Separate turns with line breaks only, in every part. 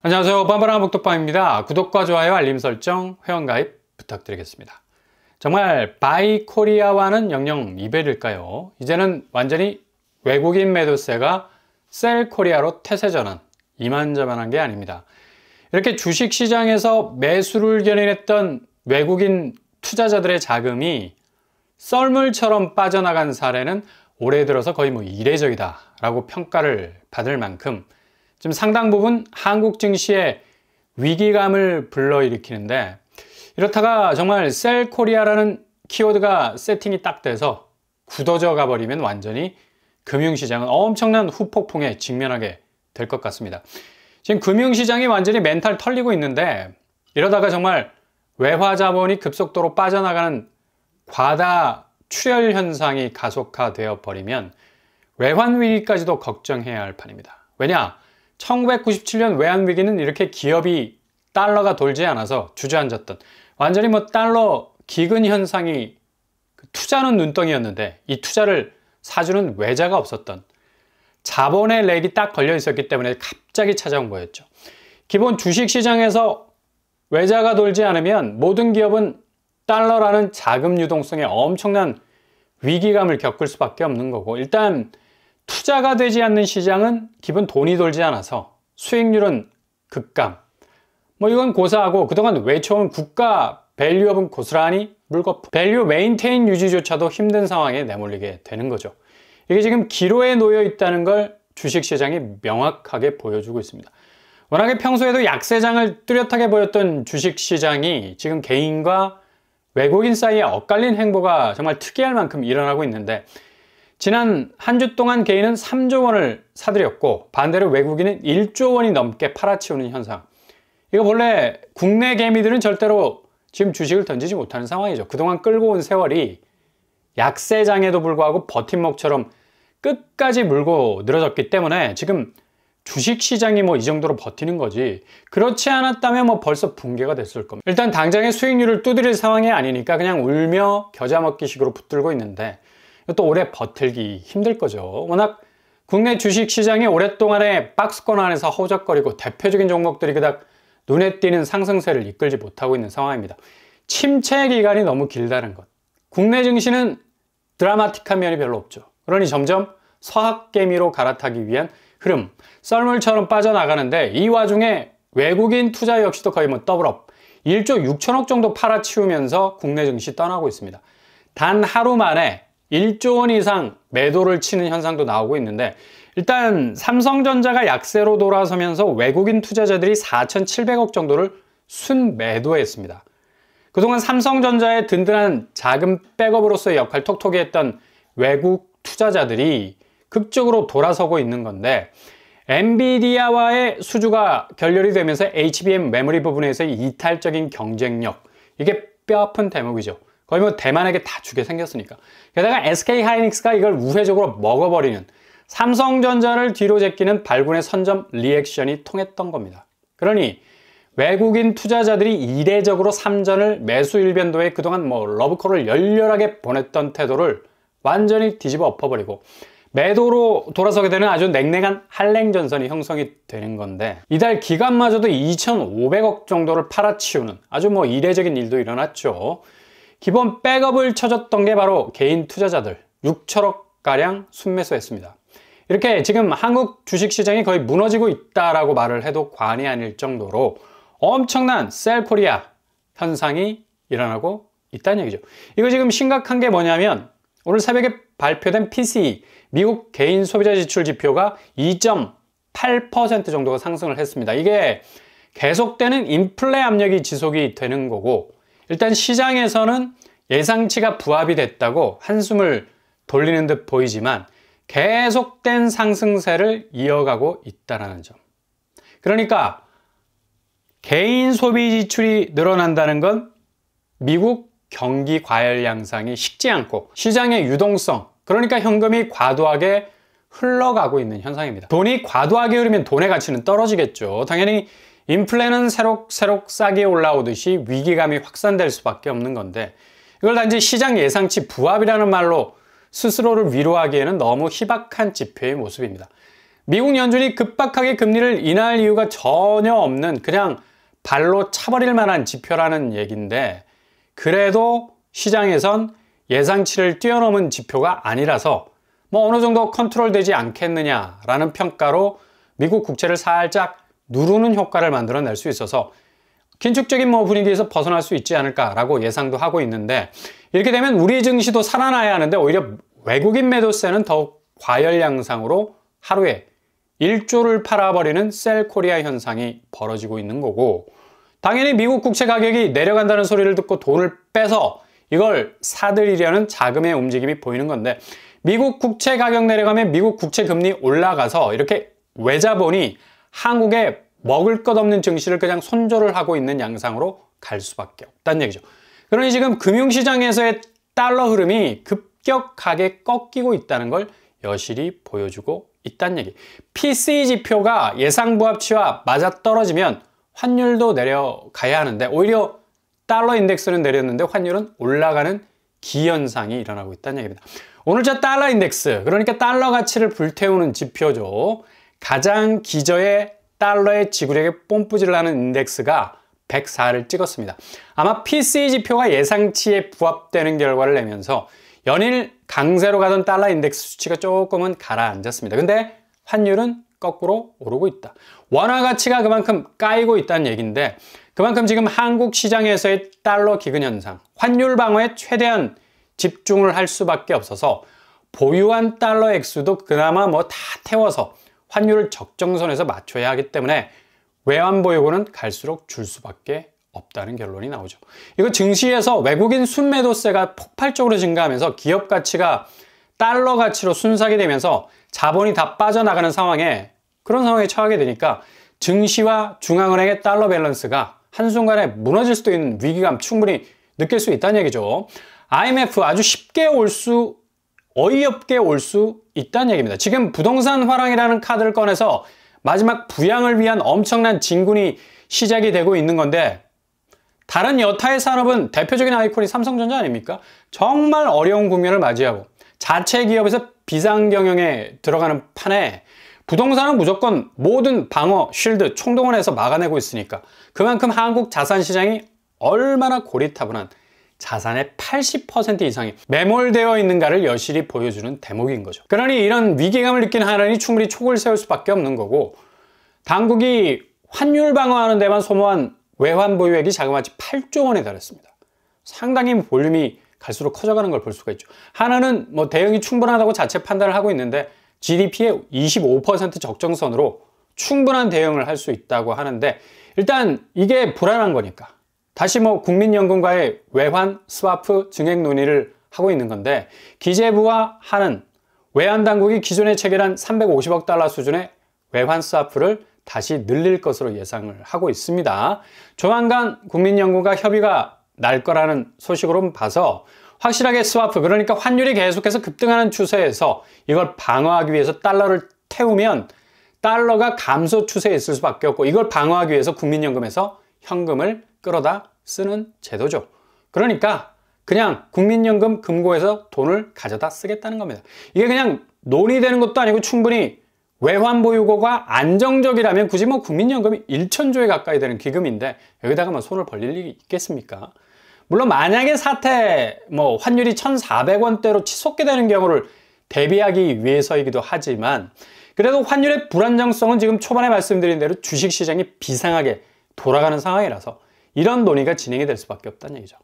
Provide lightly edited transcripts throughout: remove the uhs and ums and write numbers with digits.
안녕하세요. 빰빠랑 복덕방입니다. 구독과 좋아요, 알림 설정, 회원가입 부탁드리겠습니다. 정말 바이 코리아와는 영영 이별일까요? 이제는 완전히 외국인 매도세가 셀 코리아로 태세전환, 이만저만한 게 아닙니다. 이렇게 주식시장에서 매수를 견인했던 외국인 투자자들의 자금이 썰물처럼 빠져나간 사례는 올해 들어서 거의 이례적이다라고 평가를 받을 만큼 지금 상당 부분 한국 증시에 위기감을 불러일으키는데, 이렇다가 정말 셀 코리아라는 키워드가 세팅이 딱 돼서 굳어져 가버리면 완전히 금융시장은 엄청난 후폭풍에 직면하게 될 것 같습니다. 지금 금융시장이 완전히 멘탈 털리고 있는데, 이러다가 정말 외화 자본이 급속도로 빠져나가는 과다 출혈 현상이 가속화되어 버리면 외환 위기까지도 걱정해야 할 판입니다. 왜냐? 1997년 외환위기는 이렇게 기업이 달러가 돌지 않아서 주저앉았던, 완전히 달러 기근 현상이, 투자는 눈덩이였는데 이 투자를 사주는 외자가 없었던, 자본의 렉이 딱 걸려 있었기 때문에 갑자기 찾아온 거였죠. 기본 주식시장에서 외자가 돌지 않으면 모든 기업은 달러라는 자금 유동성에 엄청난 위기감을 겪을 수밖에 없는 거고, 일단 투자가 되지 않는 시장은 기본 돈이 돌지 않아서 수익률은 급감, 이건 고사하고 그동안 외쳐온 국가 밸류업은 고스란히 물거품, 밸류 메인테인 유지조차도 힘든 상황에 내몰리게 되는 거죠. 이게 지금 기로에 놓여 있다는 걸 주식시장이 명확하게 보여주고 있습니다. 워낙에 평소에도 약세장을 뚜렷하게 보였던 주식시장이 지금 개인과 외국인 사이에 엇갈린 행보가 정말 특이할 만큼 일어나고 있는데, 지난 한 주 동안 개인은 3조 원을 사들였고 반대로 외국인은 1조 원이 넘게 팔아치우는 현상. 이거 본래 국내 개미들은 절대로 지금 주식을 던지지 못하는 상황이죠. 그동안 끌고 온 세월이 약세장에도 불구하고 버팀목처럼 끝까지 물고 늘어졌기 때문에 지금 주식시장이 이 정도로 버티는 거지, 그렇지 않았다면 벌써 붕괴가 됐을 겁니다. 일단 당장의 수익률을 두드릴 상황이 아니니까 그냥 울며 겨자 먹기식으로 붙들고 있는데, 또 오래 버틸기 힘들 거죠. 워낙 국내 주식시장이 오랫동안에 박스권 안에서 허우적거리고 대표적인 종목들이 그닥 눈에 띄는 상승세를 이끌지 못하고 있는 상황입니다. 침체 기간이 너무 길다는 것. 국내 증시는 드라마틱한 면이 별로 없죠. 그러니 점점 서학개미로 갈아타기 위한 흐름, 썰물처럼 빠져나가는데, 이 와중에 외국인 투자 역시도 거의 더블업, 1조 6천억 정도 팔아치우면서 국내 증시 떠나고 있습니다. 단 하루 만에 1조 원 이상 매도를 치는 현상도 나오고 있는데, 일단 삼성전자가 약세로 돌아서면서 외국인 투자자들이 4,700억 정도를 순매도했습니다. 그동안 삼성전자의 든든한 자금 백업으로서의 역할 톡톡히 했던 외국 투자자들이 극적으로 돌아서고 있는 건데, 엔비디아와의 수주가 결렬이 되면서 HBM 메모리 부분에서의 이탈적인 경쟁력, 이게 뼈아픈 대목이죠. 거의 대만에게 다 주게 생겼으니까. 게다가 SK하이닉스가 이걸 우회적으로 먹어버리는, 삼성전자를 뒤로 제끼는 발군의 선점 리액션이 통했던 겁니다. 그러니 외국인 투자자들이 이례적으로 삼전을 매수 일변도에 그동안 러브콜을 열렬하게 보냈던 태도를 완전히 뒤집어 엎어버리고 매도로 돌아서게 되는 아주 냉랭한 한랭전선이 형성이 되는 건데, 이달 기간마저도 2,500억 정도를 팔아치우는 아주 이례적인 일도 일어났죠. 기본 백업을 쳐줬던 게 바로 개인 투자자들 6천억가량 순매수했습니다. 이렇게 지금 한국 주식시장이 거의 무너지고 있다라고 말을 해도 과언이 아닐 정도로 엄청난 셀 코리아 현상이 일어나고 있다는 얘기죠. 이거 지금 심각한 게 뭐냐면, 오늘 새벽에 발표된 PCE, 미국 개인 소비자 지출 지표가 2.8% 정도가 상승을 했습니다. 이게 계속되는 인플레 압력이 지속이 되는 거고, 일단 시장에서는 예상치가 부합이 됐다고 한숨을 돌리는 듯 보이지만 계속된 상승세를 이어가고 있다는 점. 그러니까 개인 소비 지출이 늘어난다는 건 미국 경기 과열 양상이 식지 않고 시장의 유동성, 그러니까 현금이 과도하게 흘러가고 있는 현상입니다. 돈이 과도하게 흐르면 돈의 가치는 떨어지겠죠. 당연히 인플레는 새록새록 싹이 올라오듯이 위기감이 확산될 수밖에 없는 건데, 이걸 단지 시장 예상치 부합이라는 말로 스스로를 위로하기에는 너무 희박한 지표의 모습입니다. 미국 연준이 급박하게 금리를 인하할 이유가 전혀 없는 그냥 발로 차버릴 만한 지표라는 얘기인데 그래도 시장에선 예상치를 뛰어넘은 지표가 아니라서 뭐 어느 정도 컨트롤되지 않겠느냐라는 평가로 미국 국채를 살짝 누르는 효과를 만들어낼 수 있어서 긴축적인 분위기에서 벗어날 수 있지 않을까라고 예상도 하고 있는데 이렇게 되면 우리 증시도 살아나야 하는데 오히려 외국인 매도세는 더욱 과열 양상으로 하루에 1조를 팔아버리는 셀 코리아 현상이 벌어지고 있는 거고 당연히 미국 국채 가격이 내려간다는 소리를 듣고 돈을 빼서 이걸 사들이려는 자금의 움직임이 보이는 건데 미국 국채 가격 내려가면 미국 국채 금리 올라가서 이렇게 외자본이 한국에 먹을 것 없는 증시를 그냥 손절을 하고 있는 양상으로 갈 수밖에 없다는 얘기죠. 그러니 지금 금융시장에서의 달러 흐름이 급격하게 꺾이고 있다는 걸 여실히 보여주고 있다는 얘기. PCE 지표가 예상 부합치와 맞아떨어지면 환율도 내려가야 하는데 오히려 달러 인덱스는 내렸는데 환율은 올라가는 기현상이 일어나고 있다는 얘기입니다. 오늘자 달러 인덱스, 그러니까 달러 가치를 불태우는 지표죠. 가장 기저의 달러의 지구력에 뽐뿌질을 하는 인덱스가 104를 찍었습니다. 아마 PCE 지표가 예상치에 부합되는 결과를 내면서 연일 강세로 가던 달러 인덱스 수치가 조금은 가라앉았습니다. 근데 환율은 거꾸로 오르고 있다. 원화 가치가 그만큼 까이고 있다는 얘기인데 그만큼 지금 한국 시장에서의 달러 기근 현상, 환율 방어에 최대한 집중을 할 수밖에 없어서 보유한 달러 액수도 그나마 다 태워서 환율을 적정선에서 맞춰야 하기 때문에 외환 보유고는 갈수록 줄 수밖에 없다는 결론이 나오죠. 이거 증시에서 외국인 순매도세가 폭발적으로 증가하면서 기업 가치가 달러 가치로 순삭이 되면서 자본이 다 빠져나가는 상황에 그런 상황에 처하게 되니까 증시와 중앙은행의 달러 밸런스가 한순간에 무너질 수도 있는 위기감 충분히 느낄 수 있다는 얘기죠. IMF 아주 쉽게 어이없게 올 수 있다는 얘기입니다. 지금 부동산 화랑이라는 카드를 꺼내서 마지막 부양을 위한 엄청난 진군이 시작이 되고 있는 건데 다른 여타의 산업은 대표적인 아이콘이 삼성전자 아닙니까? 정말 어려운 국면을 맞이하고 자체 기업에서 비상경영에 들어가는 판에 부동산은 무조건 모든 방어, 쉴드, 총동원해서 막아내고 있으니까 그만큼 한국 자산시장이 얼마나 고리타분한 자산의 80% 이상이 매몰되어 있는가를 여실히 보여주는 대목인 거죠. 그러니 이런 위기감을 느낀 하나니 충분히 촉을 세울 수밖에 없는 거고 당국이 환율 방어하는 데만 소모한 외환 보유액이 자그마치 8조 원에 달했습니다. 상당히 볼륨이 갈수록 커져가는 걸 볼 수가 있죠. 하나는 대응이 충분하다고 자체 판단을 하고 있는데 GDP의 25% 적정선으로 충분한 대응을 할 수 있다고 하는데 일단 이게 불안한 거니까 다시 국민연금과의 외환 스와프 증액 논의를 하고 있는 건데 기재부와 하는 외환당국이 기존에 체결한 350억 달러 수준의 외환 스와프를 다시 늘릴 것으로 예상을 하고 있습니다. 조만간 국민연금과 협의가 날 거라는 소식으로 봐서 확실하게 스와프, 그러니까 환율이 계속해서 급등하는 추세에서 이걸 방어하기 위해서 달러를 태우면 달러가 감소 추세에 있을 수밖에 없고 이걸 방어하기 위해서 국민연금에서 현금을 끌어다 쓰는 제도죠. 그러니까 그냥 국민연금 금고에서 돈을 가져다 쓰겠다는 겁니다. 이게 그냥 논의되는 것도 아니고 충분히 외환 보유고가 안정적이라면 굳이 국민연금이 1,000조에 가까이 되는 기금인데 여기다가 손을 벌릴 일이 있겠습니까? 물론 만약에 사태 환율이 1,400원대로 치솟게 되는 경우를 대비하기 위해서이기도 하지만 그래도 환율의 불안정성은 지금 초반에 말씀드린 대로 주식시장이 비상하게 돌아가는 상황이라서 이런 논의가 진행이 될 수밖에 없다는 얘기죠.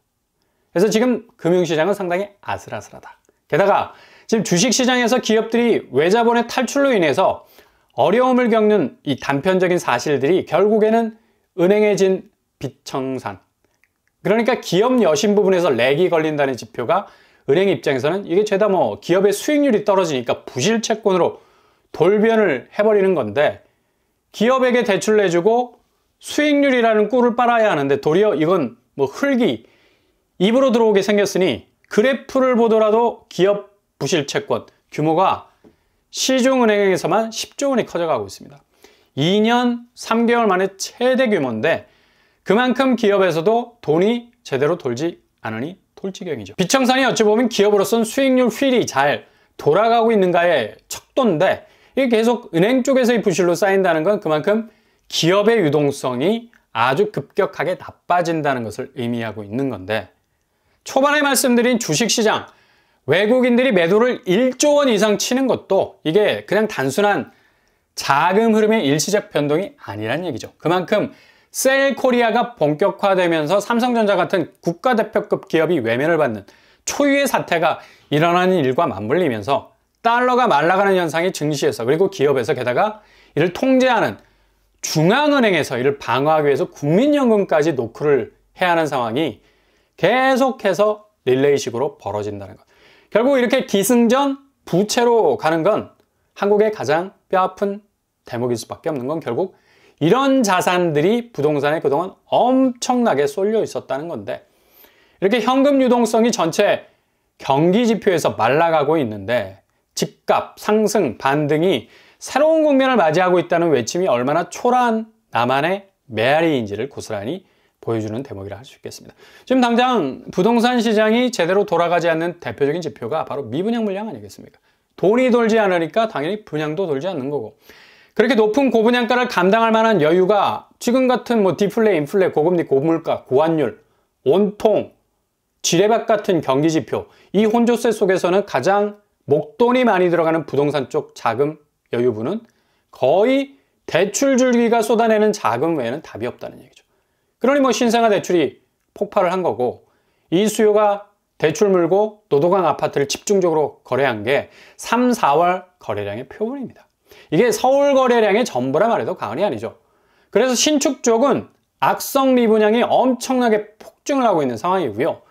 그래서 지금 금융시장은 상당히 아슬아슬하다. 게다가 지금 주식시장에서 기업들이 외자본의 탈출로 인해서 어려움을 겪는 이 단편적인 사실들이 결국에는 은행에 진 빚청산, 그러니까 기업 여신 부분에서 렉이 걸린다는 지표가 은행 입장에서는 이게 죄다 기업의 수익률이 떨어지니까 부실채권으로 돌변을 해버리는 건데 기업에게 대출 내주고 수익률이라는 꿀을 빨아야 하는데 도리어 이건 흙이 입으로 들어오게 생겼으니 그래프를 보더라도 기업 부실채권 규모가 시중은행에서만 10조 원이 커져가고 있습니다. 2년 3개월 만에 최대 규모인데 그만큼 기업에서도 돈이 제대로 돌지 않으니 돌지경이죠. 빚청산이 어찌 보면 기업으로서는 수익률 휠이 잘 돌아가고 있는가의 척도인데 이게 계속 은행 쪽에서의 부실로 쌓인다는 건 그만큼 기업의 유동성이 아주 급격하게 나빠진다는 것을 의미하고 있는 건데, 초반에 말씀드린 주식시장, 외국인들이 매도를 1조 원 이상 치는 것도 이게 그냥 단순한 자금 흐름의 일시적 변동이 아니란 얘기죠. 그만큼 셀코리아가 본격화되면서 삼성전자 같은 국가대표급 기업이 외면을 받는 초유의 사태가 일어나는 일과 맞물리면서 달러가 말라가는 현상이 증시에서, 그리고 기업에서, 게다가 이를 통제하는 중앙은행에서 이를 방어하기 위해서 국민연금까지 노크를 해야 하는 상황이 계속해서 릴레이식으로 벌어진다는 것. 결국 이렇게 기승전 부채로 가는 건 한국의 가장 뼈아픈 대목일 수밖에 없는 건 결국 이런 자산들이 부동산에 그동안 엄청나게 쏠려 있었다는 건데, 이렇게 현금 유동성이 전체 경기 지표에서 말라가고 있는데 집값 상승 반등이 새로운 국면을 맞이하고 있다는 외침이 얼마나 초라한 나만의 메아리인지를 고스란히 보여주는 대목이라 할 수 있겠습니다. 지금 당장 부동산 시장이 제대로 돌아가지 않는 대표적인 지표가 바로 미분양 물량 아니겠습니까? 돈이 돌지 않으니까 당연히 분양도 돌지 않는 거고, 그렇게 높은 고분양가를 감당할 만한 여유가 지금 같은 디플레, 인플레, 고금리, 고물가, 고환율, 온통, 지뢰밭 같은 경기 지표, 이 혼조세 속에서는 가장 목돈이 많이 들어가는 부동산 쪽 자금 여유분은 거의 대출 줄기가 쏟아내는 자금 외에는 답이 없다는 얘기죠. 그러니 신생아 대출이 폭발을 한 거고, 이 수요가 대출 물고 노도강 아파트를 집중적으로 거래한 게 3, 4월 거래량의 표본입니다. 이게 서울 거래량의 전부라 말해도 과언이 아니죠. 그래서 신축 쪽은 악성 미분양이 엄청나게 폭증을 하고 있는 상황이고요.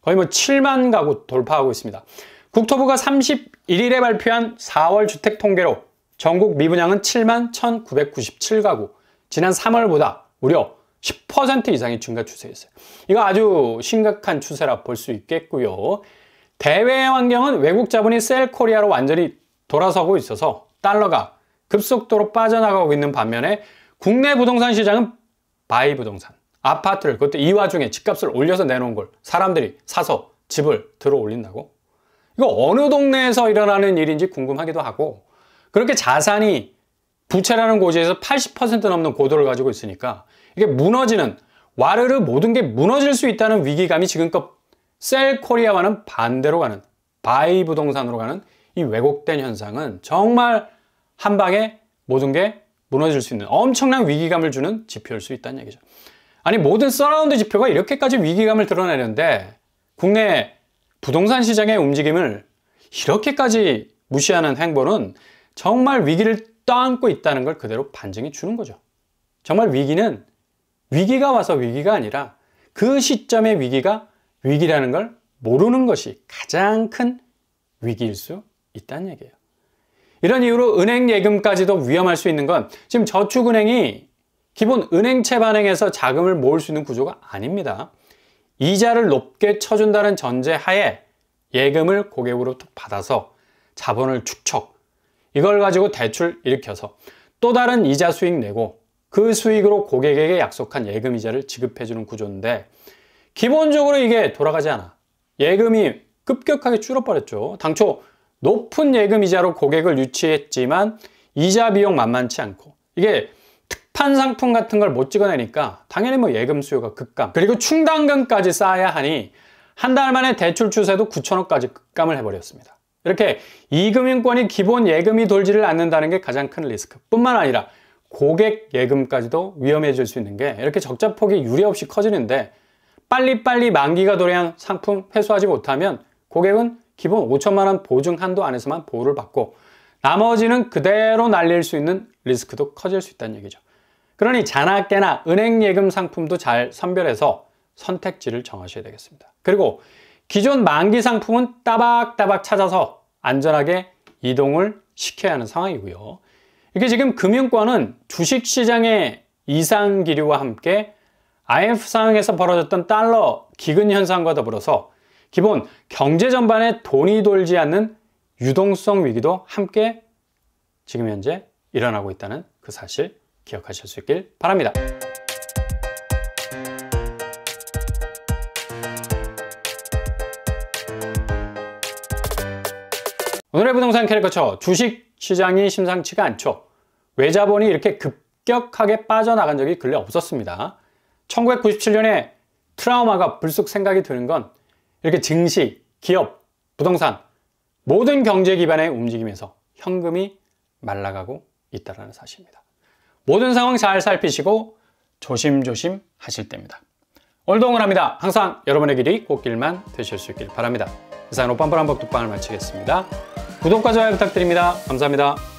거의 7만 가구 돌파하고 있습니다. 국토부가 31일에 발표한 4월 주택 통계로 전국 미분양은 7만 1,997가구, 지난 3월보다 무려 10% 이상의 증가 추세였어요. 이거 아주 심각한 추세라 볼 수 있겠고요. 대외 환경은 외국 자본이 셀코리아로 완전히 돌아서고 있어서 달러가 급속도로 빠져나가고 있는 반면에 국내 부동산 시장은 바이 부동산, 아파트를, 그것도 이 와중에 집값을 올려서 내놓은 걸 사람들이 사서 집을 들어 올린다고? 이거 어느 동네에서 일어나는 일인지 궁금하기도 하고, 그렇게 자산이 부채라는 고지에서 80% 넘는 고도를 가지고 있으니까 이게 무너지는, 와르르 모든 게 무너질 수 있다는 위기감이 지금껏 셀코리아와는 반대로 가는, 바이 부동산으로 가는 이 왜곡된 현상은 정말 한 방에 모든 게 무너질 수 있는 엄청난 위기감을 주는 지표일 수 있다는 얘기죠. 아니, 모든 서라운드 지표가 이렇게까지 위기감을 드러내는데 국내 부동산 시장의 움직임을 이렇게까지 무시하는 행보는 정말 위기를 떠안고 있다는 걸 그대로 반증해 주는 거죠. 정말 위기는 위기가 와서 위기가 아니라 그 시점의 위기가 위기라는 걸 모르는 것이 가장 큰 위기일 수 있다는 얘기예요. 이런 이유로 은행 예금까지도 위험할 수 있는 건 지금 저축은행이 기본 은행채 발행해서 자금을 모을 수 있는 구조가 아닙니다. 이자를 높게 쳐준다는 전제 하에 예금을 고객으로부터 받아서 자본을 축적, 이걸 가지고 대출 일으켜서 또 다른 이자 수익 내고 그 수익으로 고객에게 약속한 예금 이자를 지급해주는 구조인데, 기본적으로 이게 돌아가지 않아. 예금이 급격하게 줄어버렸죠. 당초 높은 예금 이자로 고객을 유치했지만 이자 비용 만만치 않고, 이게 특판 상품 같은 걸 못 찍어내니까 당연히 예금 수요가 급감, 그리고 충당금까지 쌓아야 하니 한 달 만에 대출 추세도 9천억까지 급감을 해버렸습니다. 이렇게 이금융권이 기본 예금이 돌지를 않는다는 게 가장 큰 리스크 뿐만 아니라 고객 예금까지도 위험해질 수 있는 게, 이렇게 적자폭이 유례없이 커지는데 빨리빨리 만기가 도래한 상품 회수하지 못하면 고객은 기본 5천만 원 보증 한도 안에서만 보호를 받고 나머지는 그대로 날릴 수 있는 리스크도 커질 수 있다는 얘기죠. 그러니 자나깨나 은행 예금 상품도 잘 선별해서 선택지를 정하셔야 되겠습니다. 그리고 기존 만기 상품은 따박따박 찾아서 안전하게 이동을 시켜야 하는 상황이고요. 이게 지금 금융권은 주식시장의 이상 기류와 함께 IMF 상황에서 벌어졌던 달러 기근 현상과 더불어서 기본 경제 전반에 돈이 돌지 않는 유동성 위기도 함께 지금 현재 일어나고 있다는 그 사실 기억하실 수 있길 바랍니다. 오늘의 부동산 캐리커처, 주식 시장이 심상치가 않죠. 외자본이 이렇게 급격하게 빠져나간 적이 근래 없었습니다. 1997년에 트라우마가 불쑥 생각이 드는 건 이렇게 증시, 기업, 부동산 모든 경제 기반의 움직임에서 현금이 말라가고 있다는 사실입니다. 모든 상황 잘 살피시고 조심조심 하실 때입니다. 오늘도 응원합니다. 항상 여러분의 길이 꽃길만 되실 수 있길 바랍니다. 이상 오빤불한 법독방을 마치겠습니다. 구독과 좋아요 부탁드립니다. 감사합니다.